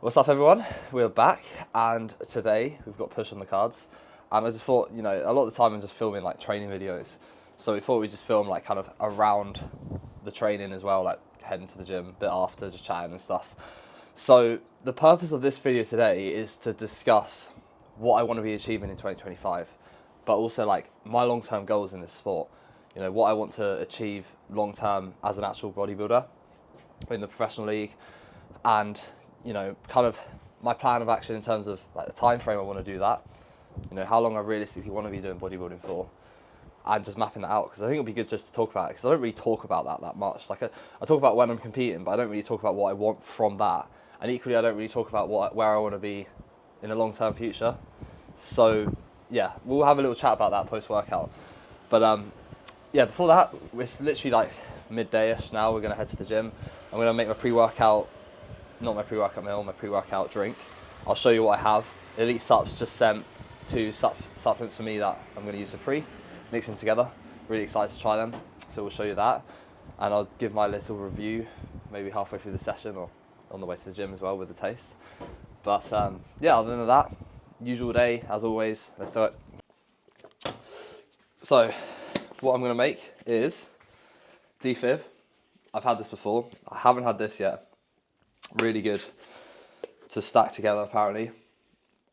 What's up, everyone? We're back, and today we've got push on the cards. And I just thought, a lot of the time I'm just filming like training videos, so we thought we'd just film like kind of around the training as well, like heading to the gym, a bit after, just chatting and stuff. So the purpose of this video today is to discuss what I want to be achieving in 2025, but also like my long-term goals in this sport. What I want to achieve long-term as an actual bodybuilder in the professional league, and kind of my plan of action in terms of like the time frame I want to do that, how long I realistically want to be doing bodybuilding for, and just mapping that out, because I think it'll be good just to talk about it, because I don't really talk about that much. Like I talk about when I'm competing, but I don't really talk about what I want from that, and equally I don't really talk about where I want to be in the long-term future. So yeah, we'll have a little chat about that post-workout. But yeah, before that, it's literally like midday-ish now. We're going to head to the gym. I'm going to make my pre-workout, not my pre-workout meal, my pre-workout drink. I'll show you what I have. Elite Sups just sent 2 supplements for me that I'm going to use for mix them together. Really excited to try them, so we'll show you that. And I'll give my little review maybe halfway through the session or on the way to the gym as well with the taste. But yeah, other than that, usual day as always. Let's do it. So what I'm going to make is defib. I've had this before. I haven't had this yet. Really good to stack together apparently.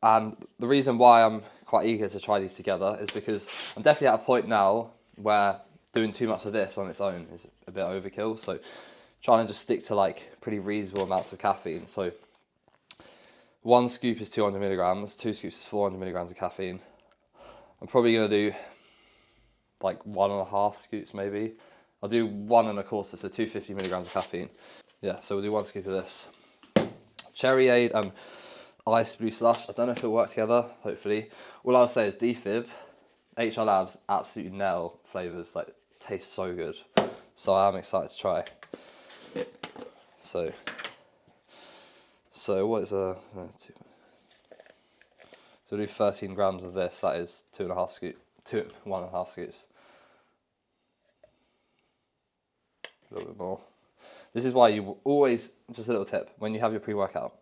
And the reason why I'm quite eager to try these together is because I'm definitely at a point now where doing too much of this on its own is a bit overkill. So trying to just stick to like pretty reasonable amounts of caffeine. So 1 scoop is 200 milligrams, 2 scoops is 400 milligrams of caffeine. I'm probably going to do like 1.5 scoops maybe. I'll do 1.25, so 250 milligrams of caffeine. Yeah, so we'll do 1 scoop of this. Cherry Aid and Ice Blue Slush. I don't know if it'll work together, hopefully. All I'll say is defib, HR Labs absolutely nail flavours, like taste so good. So I am excited to try. So what is so we'll do 13 grams of this, that is 1.5 scoops. A little bit more. This is why you always, just a little tip, when you have your pre-workout,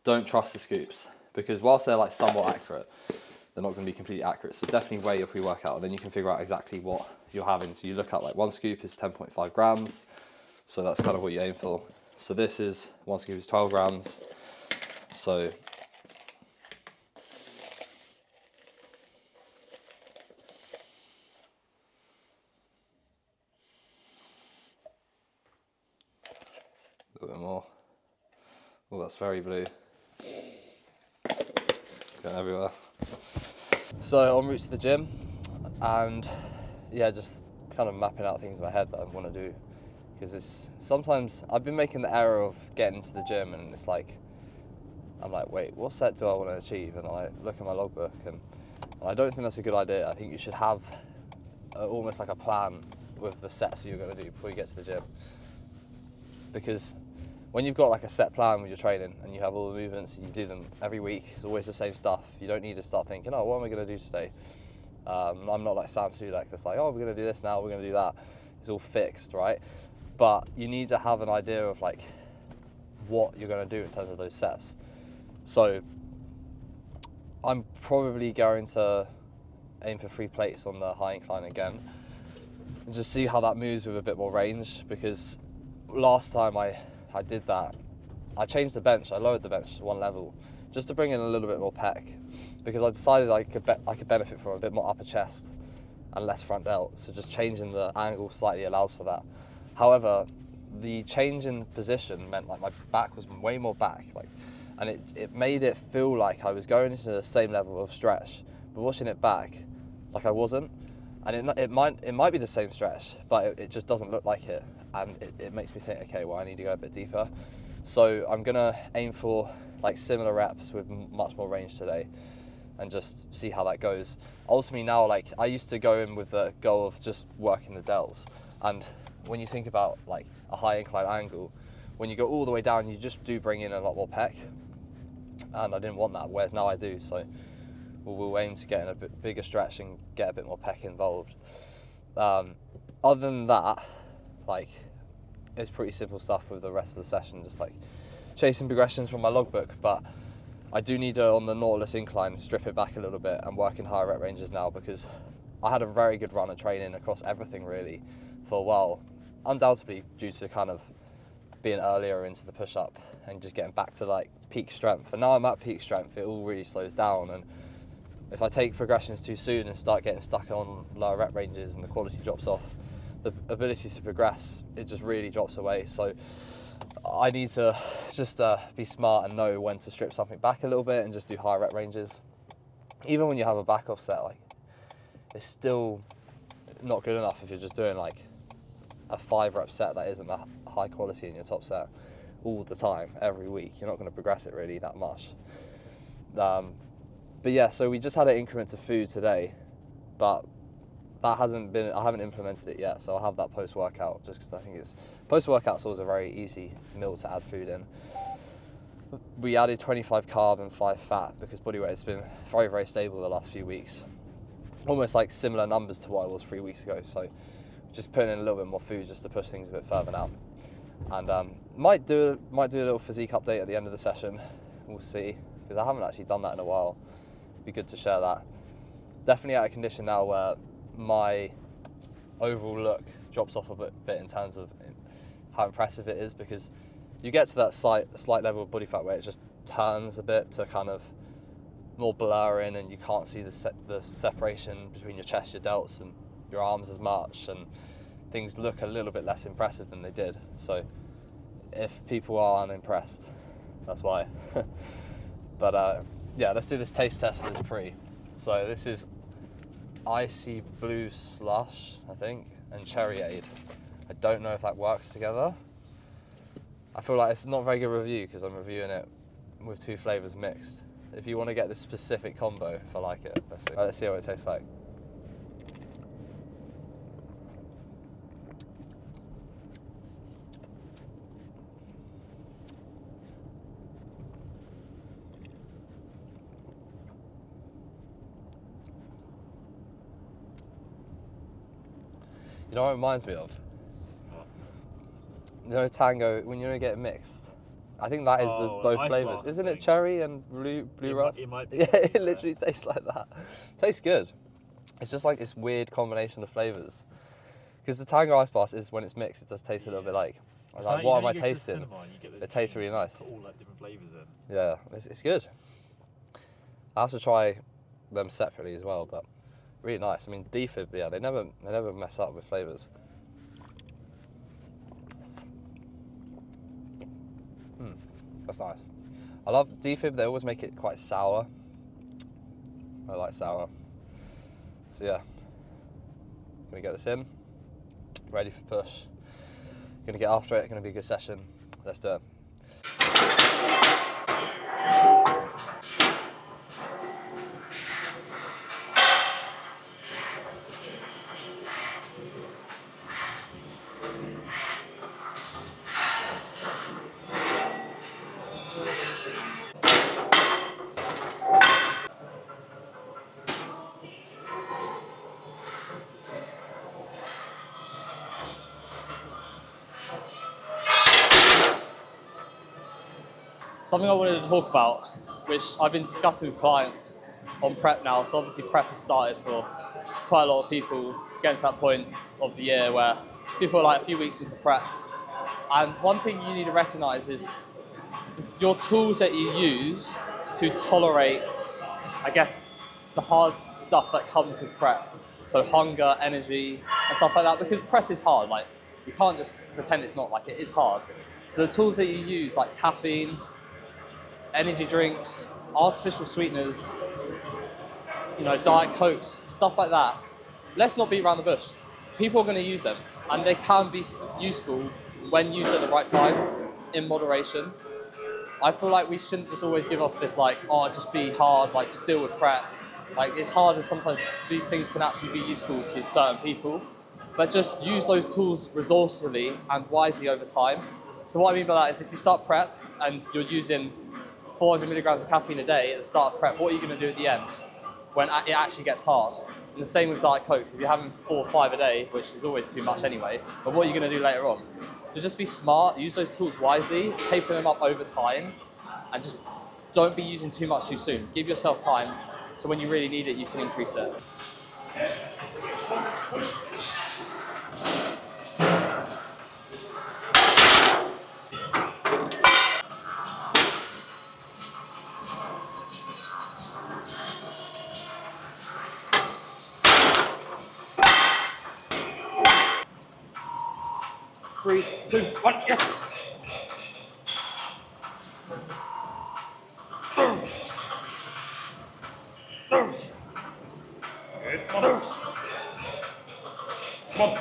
don't trust the scoops, because whilst they're like somewhat accurate, they're not going to be completely accurate. So definitely weigh your pre-workout, and then you can figure out exactly what you're having. So you look at like 1 scoop is 10.5 grams, so that's kind of what you aim for. So this is 1 scoop is 12 grams. So a little bit more. Oh, that's very blue. Going everywhere. So en route to the gym, and yeah, just kind of mapping out things in my head that I want to do, because it's sometimes I've been making the error of getting to the gym and it's like I'm like, wait, what set do I want to achieve? And I look at my logbook, and I don't think that's a good idea. I think you should have almost like a plan with the sets you're going to do before you get to the gym, because when you've got like a set plan with your training and you have all the movements and you do them every week, it's always the same stuff. You don't need to start thinking, oh, what am I going to do today? I'm not like Sam Sulek that's like, oh, we're going to do this now, we're going to do that. It's all fixed, right? But you need to have an idea of like what you're going to do in terms of those sets. So I'm probably going to aim for 3 plates on the high incline again, and just see how that moves with a bit more range, because last time I did that, I changed the bench. I lowered the bench to 1 level just to bring in a little bit more pec, because I decided I could benefit from a bit more upper chest and less front delt. So just changing the angle slightly allows for that. However, the change in position meant like my back was way more back, and it made it feel like I was going into the same level of stretch, but watching it back, like I wasn't. And it might be the same stretch, but it just doesn't look like it. And it makes me think, okay, well, I need to go a bit deeper. So I'm gonna aim for like similar reps with much more range today, and just see how that goes. Ultimately now, like I used to go in with the goal of just working the delts. And when you think about like a high incline angle, when you go all the way down, you just do bring in a lot more pec. And I didn't want that, whereas now I do. So we'll aim to get in a bit bigger stretch and get a bit more pec involved. Other than that, like, it's pretty simple stuff with the rest of the session, just like chasing progressions from my logbook, but I do need to, on the Nautilus incline, strip it back a little bit and work in higher rep ranges now, because I had a very good run of training across everything really for a while, undoubtedly due to kind of being earlier into the push-up and just getting back to like peak strength. And now I'm at peak strength, it all really slows down, and if I take progressions too soon and start getting stuck on lower rep ranges and the quality drops off, the ability to progress, it just really drops away. So I need to just be smart and know when to strip something back a little bit and just do higher rep ranges. Even when you have a back off set, like, it's still not good enough if you're just doing like a 5 rep set that isn't that high quality in your top set all the time, every week. You're not going to progress it really that much. But yeah, so we just had an increment of food today, but that hasn't been, I haven't implemented it yet, so I'll have that post-workout, just because I think it's, post-workout's always a very easy meal to add food in. We added 25 carb and 5 fat because body weight has been very, very stable the last few weeks. Almost like similar numbers to what I was 3 weeks ago, so just putting in a little bit more food just to push things a bit further now. And might do a little physique update at the end of the session, we'll see, because I haven't actually done that in a while. Be good to share that. Definitely at a condition now where my overall look drops off a bit in terms of how impressive it is, because you get to that slight level of body fat where it just turns a bit to kind of more blurring, and you can't see the separation between your chest, your delts and your arms as much, and things look a little bit less impressive than they did. So if people are unimpressed, that's why. But yeah, let's do this taste test of this pre. So this is icy blue slush, I think, and cherryade. I don't know if that works together. I feel like it's not a very good review because I'm reviewing it with 2 flavors mixed. If you want to get this specific combo, if I like it, let's see. Let's see what it tastes like. You know what it reminds me of? You know, Tango, when you get it mixed, I think that is both flavours. Isn't it cherry and blue raspberry? It might be. Yeah, it literally tastes like that. Tastes good. It's just like this weird combination of flavours. Because the Tango Ice Blast is, when it's mixed, it does taste a little bit like, what am I tasting? It tastes really nice. Put all like different flavours in. Yeah, it's good. I have to try them separately as well, but really nice. I mean, Defib, yeah, they never mess up with flavours. That's nice. I love Defib, they always make it quite sour. I like sour. So yeah, gonna get this in, ready for push. Gonna get after it, gonna be a good session. Let's do it. Something I wanted to talk about, which I've been discussing with clients on prep now. So obviously prep has started for quite a lot of people. It's getting to that point of the year where people are like a few weeks into prep. And one thing you need to recognize is your tools that you use to tolerate, I guess, the hard stuff that comes with prep. So hunger, energy, and stuff like that, because prep is hard. Like, you can't just pretend it's not, like, it is hard. So the tools that you use, like caffeine, energy drinks, artificial sweeteners, you know, Diet Cokes, stuff like that. Let's not beat around the bush. People are going to use them, and they can be useful when used at the right time, in moderation. I feel like we shouldn't just always give off this like, oh, just be hard, like just deal with prep. Like, it's hard, and sometimes these things can actually be useful to certain people, but just use those tools resourcefully and wisely over time. So what I mean by that is, if you start prep and you're using 400 milligrams of caffeine a day at the start of prep, what are you going to do at the end when it actually gets hard? And the same with Diet Cokes. If you're having 4 or 5 a day, which is always too much anyway, but what are you going to do later on? So just be smart, use those tools wisely, taper them up over time, and just don't be using too much too soon. Give yourself time, so when you really need it, you can increase it. Three, two, one, yes! Good, come on. Come on.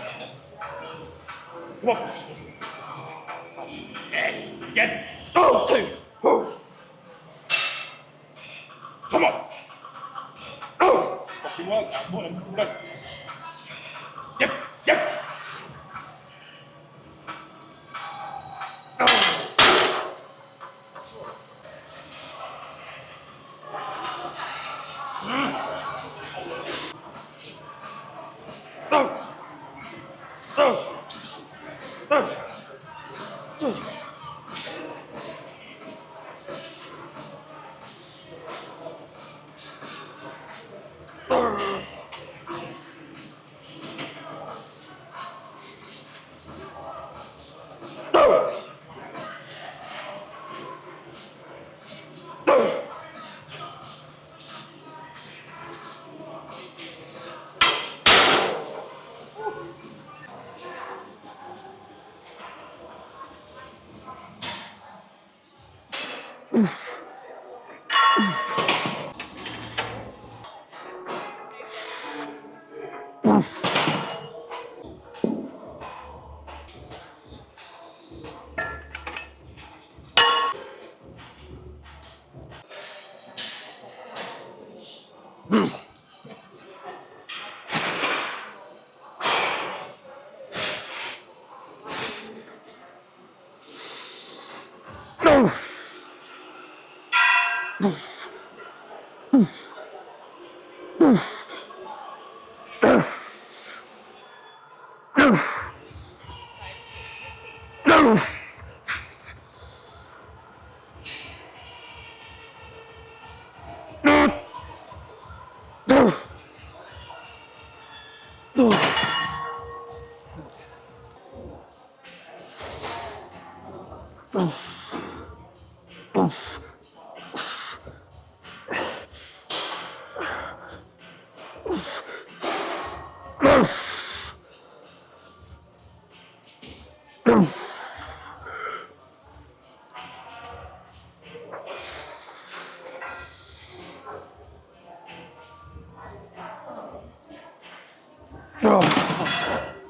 Come on. Yes, again. Oh, two. Oh. Come on. Oh. Fucking work now. Come on, let's go. Yep, yep.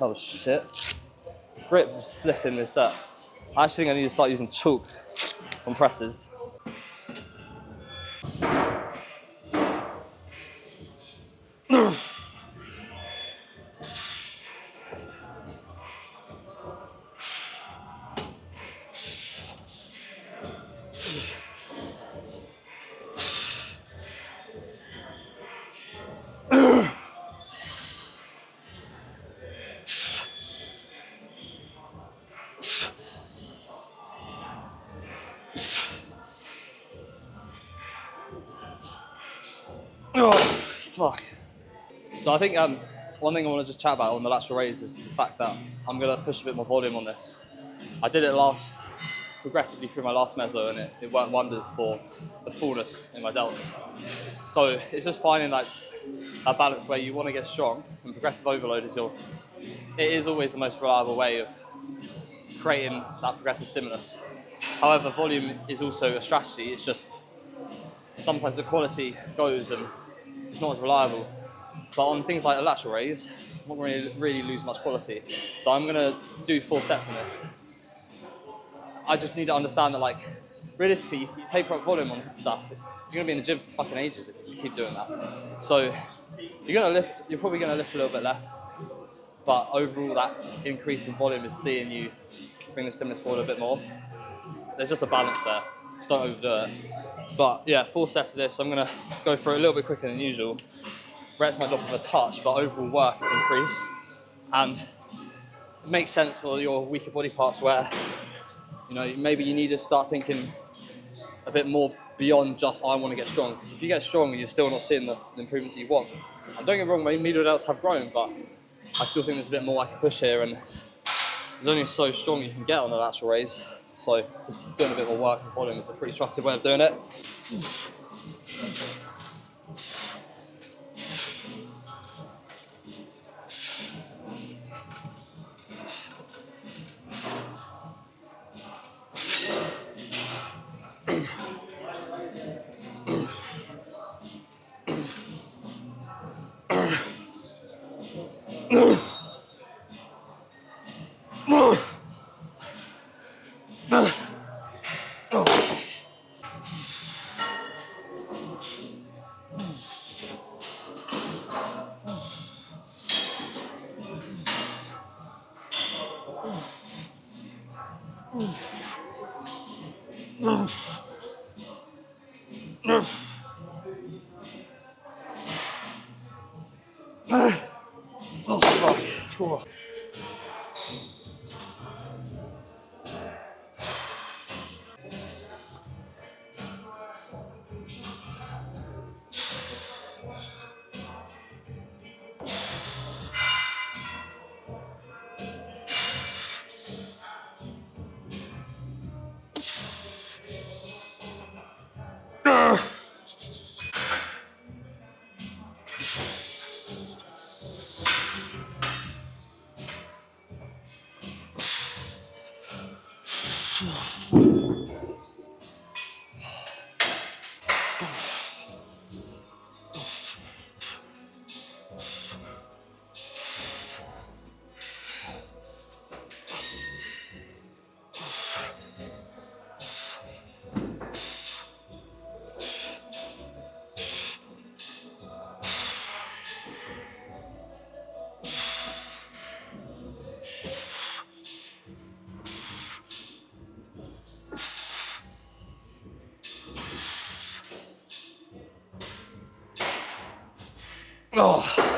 Oh shit. Grip was slipping this up. I actually think I need to start using chalk on presses. Oh, fuck. So I think one thing I want to just chat about on the lateral raise is the fact that I'm going to push a bit more volume on this. I did it progressively through my last meso, and it worked wonders for the fullness in my delts. So it's just finding like a balance where you want to get strong, and progressive overload is it is always the most reliable way of creating that progressive stimulus. However, volume is also a strategy. It's just sometimes the quality goes and it's not as reliable. But on things like a lateral raise, I'm not going to really lose much quality. So I'm going to do 4 sets on this. I just need to understand that, like, realistically, you taper up volume on stuff, you're going to be in the gym for fucking ages if you just keep doing that. So you're probably going to lift a little bit less, but overall that increase in volume is seeing you bring the stimulus forward a bit more. There's just a balance there, just don't overdo it. But yeah, 4 sets of this, I'm going to go for it a little bit quicker than usual. Reps might drop with a touch, but overall work is increased. And it makes sense for your weaker body parts where, you know, maybe you need to start thinking a bit more beyond just I want to get strong. Because if you get strong, you're still not seeing the improvements that you want. And don't get me wrong, maybe adults have grown, but I still think there's a bit more I can push here, and there's only so strong you can get on a lateral raise. So just doing a bit more work and volume is a pretty trusted way of doing it. Oh, fuck.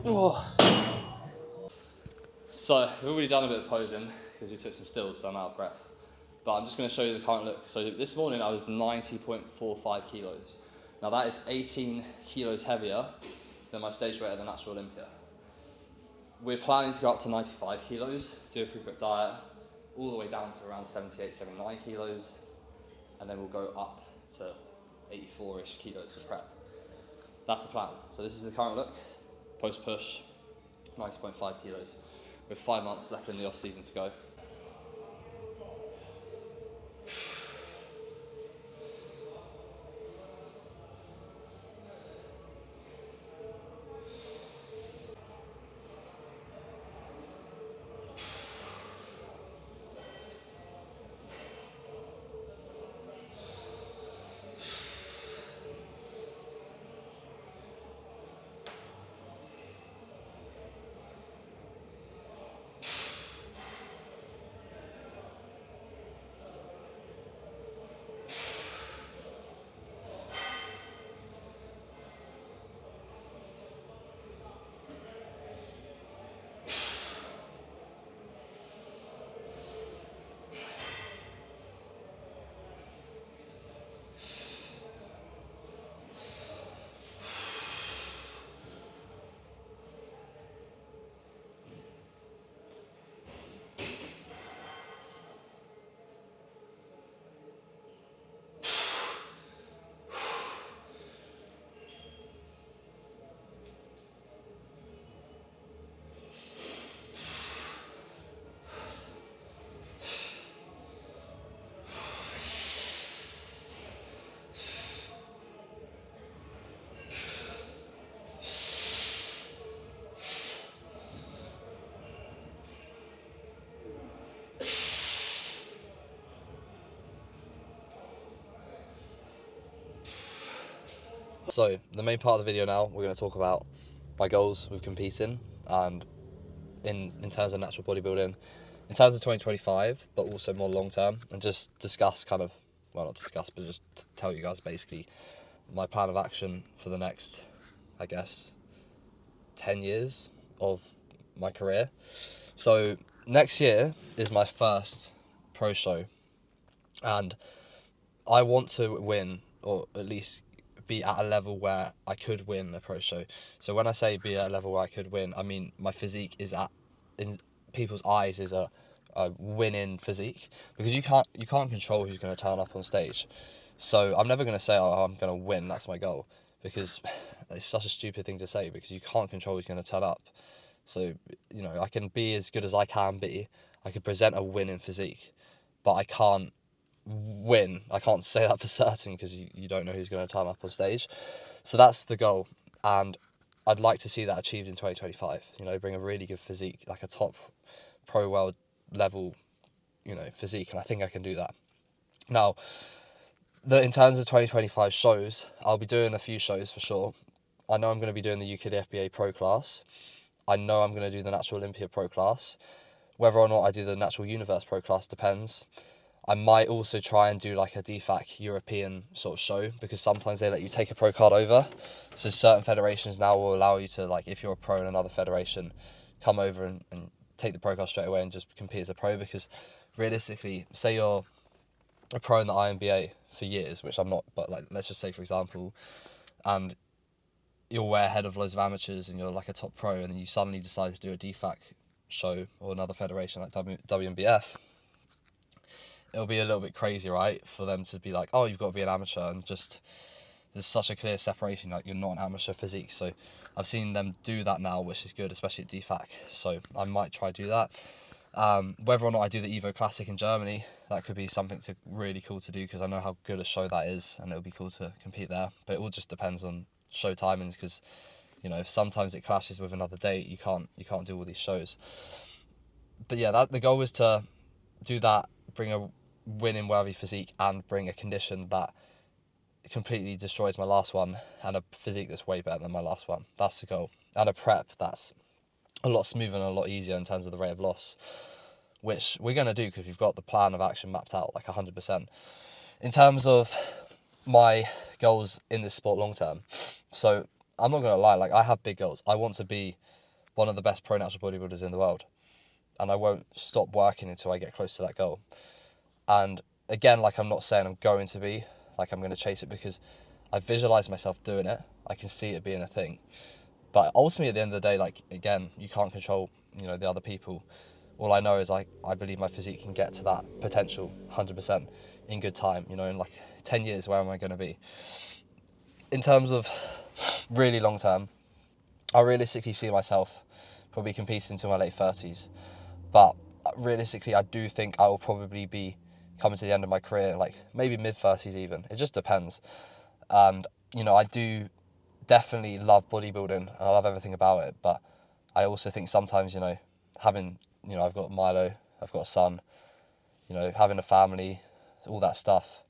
Oh. So we've already done a bit of posing because we took some stills, so I'm out of breath. But I'm just going to show you the current look. So this morning I was 90.45 kilos. Now that is 18 kilos heavier than my stage weight at the Natural Olympia. We're planning to go up to 95 kilos, do a pre-prep diet, all the way down to around 78, 79 kilos, and then we'll go up to 84-ish kilos for prep. That's the plan. So this is the current look, post-push, 90.5 kilos, with 5 months left in the off-season to go. So the main part of the video now, we're going to talk about my goals with competing, and in terms of natural bodybuilding, in terms of 2025, but also more long term, and just discuss kind of, well, not discuss, but just tell you guys basically my plan of action for the next, I guess, 10 years of my career. So next year is my first pro show, and I want to win, or at least be at a level where I could win a pro show. So when I say be at a level where I could win, I mean my physique is in people's eyes is a winning physique, because you can't control who's going to turn up on stage. So I'm never going to say, oh, I'm going to win, that's my goal, because it's such a stupid thing to say, because you can't control who's going to turn up. So, you know, I can be as good as I can be, I can present a winning physique, but I can't win. I can't say that for certain, because you don't know who's going to turn up on stage. So that's the goal, and I'd like to see that achieved in 2025. You know, bring a really good physique, like a top pro world level, you know, physique, and I think I can do that. Now, in terms of 2025 shows, I'll be doing a few shows for sure. I know I'm going to be doing the UKDFBA Pro class. I know I'm going to do the Natural Olympia Pro class. Whether or not I do the Natural Universe Pro class depends. I might also try and do like a DFAC European sort of show, because sometimes they let you take a pro card over. So certain federations now will allow you to, like, if you're a pro in another federation, come over and take the pro card straight away and just compete as a pro. Because realistically, say you're a pro in the INBA for years, which I'm not, but like, let's just say for example, and you're way ahead of loads of amateurs and you're like a top pro, and then you suddenly decide to do a DFAC show or another federation like WNBF, it'll be a little bit crazy, right, for them to be like, oh, you've got to be an amateur, and just there's such a clear separation, like you're not an amateur physique. So I've seen them do that now, which is good, especially at DFAC. So I might try to do that. Whether or not I do the Evo Classic in Germany, that could be something really cool to do, because I know how good a show that is, and it'll be cool to compete there. But it all just depends on show timings, because, you know, sometimes it clashes with another date. You can't do all these shows. But yeah, the goal is to do that, bring a winning worthy physique, and bring a condition that completely destroys my last one, and a physique that's way better than my last one. That's the goal. And a prep that's a lot smoother and a lot easier in terms of the rate of loss, which we're going to do because we've got the plan of action mapped out like 100%. In terms of my goals in this sport long term, so I'm not going to lie, like, I have big goals. I want to be one of the best pro natural bodybuilders in the world, and I won't stop working until I get close to that goal. And again, like, I'm not saying I'm going to be, like, I'm going to chase it, because I visualize myself doing it. I can see it being a thing. But ultimately, at the end of the day, like, again, you can't control, you know, the other people. All I know is I believe my physique can get to that potential 100% in good time. You know, in like 10 years, where am I going to be? In terms of really long term, I realistically see myself probably competing until my late 30s. But realistically, I do think I will probably be coming to the end of my career, like maybe mid-30s even. It just depends. And, you know, I do definitely love bodybuilding, and I love everything about it. But I also think sometimes, you know, having, you know, I've got Milo, I've got a son, you know, having a family, all that stuff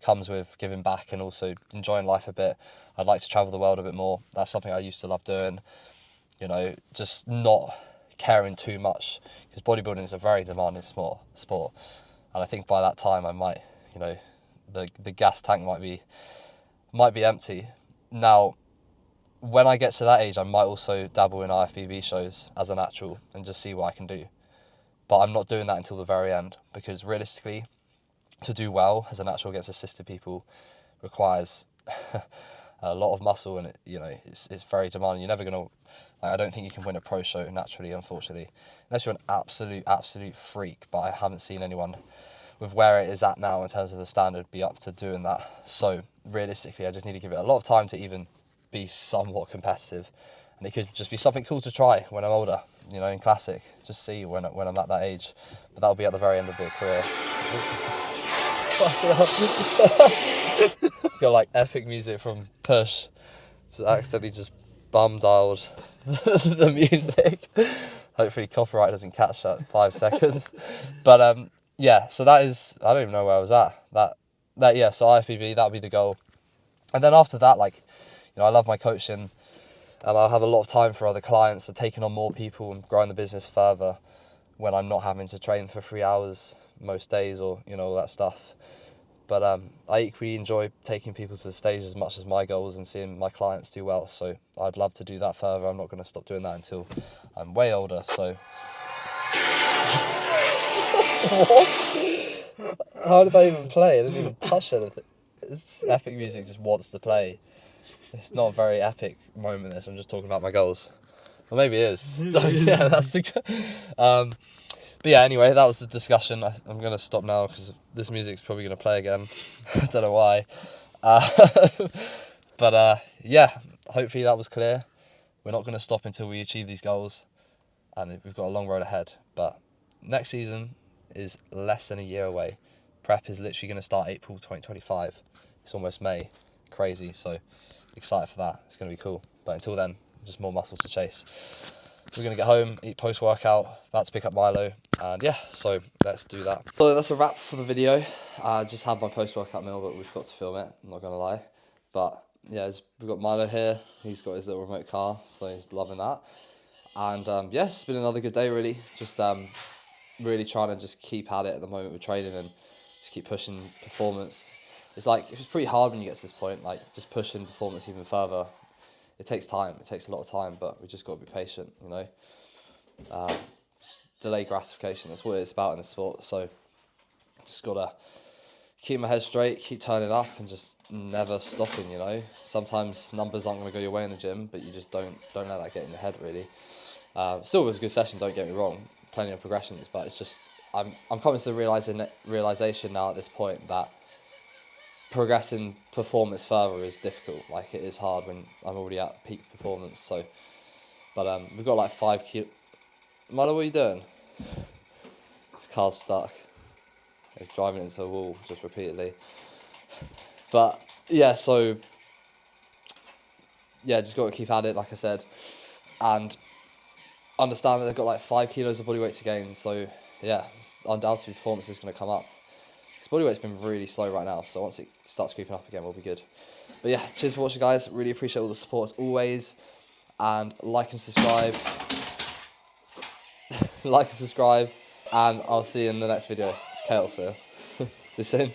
comes with giving back and also enjoying life a bit. I'd like to travel the world a bit more. That's something I used to love doing. You know, just not caring too much, because bodybuilding is a very demanding sport. And I think by that time I might, you know, the gas tank might be empty. Now, when I get to that age, I might also dabble in IFBB shows as a natural and just see what I can do. But I'm not doing that until the very end, because realistically, to do well as a natural against assisted people requires a lot of muscle, and you know, it's very demanding. You're never gonna, like, I don't think you can win a pro show naturally, unfortunately, unless you're an absolute freak. But I haven't seen anyone with where it is at now in terms of the standard be up to doing that. So realistically, I just need to give it a lot of time to even be somewhat competitive, and it could just be something cool to try when I'm older, you know, in classic, just see when I'm at that age. But that'll be at the very end of the career. Got like epic music from Push, just accidentally just bum dialed the music. Hopefully copyright doesn't catch that 5 seconds. But yeah, so that is, I don't even know where I was at. That yeah, so IFBB, that'll be the goal. And then after that, like, I love my coaching, and I'll have a lot of time for other clients and taking on more people and growing the business further when I'm not having to train for 3 hours most days, or all that stuff. But I equally enjoy taking people to the stage as much as my goals and seeing my clients do well. So I'd love to do that further. I'm not going to stop doing that until I'm way older. So what? How did I even play? I didn't even touch anything. This epic music just wants to play. It's not a very epic moment, this. I'm just talking about my goals. Well, maybe it is. Yeah, that's the... But yeah, anyway, that was the discussion. I'm going to stop now because this music's probably going to play again. I don't know why. But yeah, hopefully that was clear. We're not going to stop until we achieve these goals. And we've got a long road ahead. But next season is less than a year away. Prep is literally going to start April 2025. It's almost May. Crazy. So excited for that. It's going to be cool. But until then, just more muscles to chase. We're going to get home, eat post-workout, about to pick up Milo, and yeah, so let's do that. So that's a wrap for the video. I just had my post-workout meal, but we've got to film it, I'm not going to lie. But yeah, we've got Milo here, he's got his little remote car, so he's loving that. And yeah, it's been another good day really, just really trying to just keep at it at the moment with training and just keep pushing performance. It's pretty hard when you get to this point, like just pushing performance even further. It takes time, it takes a lot of time, but we just got to be patient, delay gratification, that's what it's about in the sport. So just got to keep my head straight, keep turning up, and just never stopping, Sometimes numbers aren't going to go your way in the gym, but you just don't let that get in your head, really. Still was a good session, don't get me wrong, plenty of progressions, but it's just, I'm coming to the realization now at this point that progressing performance further is difficult. Like, it is hard when I'm already at peak performance. So, but we've got like 5 kilo. Milo, what are you doing? This car's stuck. It's driving into a wall just repeatedly. But yeah, so yeah, just got to keep at it, like I said, and understand that they've got like 5 kilos of body weight to gain. So yeah, undoubtedly performance is going to come up. His body weight's been really slow right now, so once it starts creeping up again, we'll be good. But yeah, cheers for watching, guys. Really appreciate all the support as always. And like and subscribe. Like and subscribe. And I'll see you in the next video. It's chaos here. See you soon.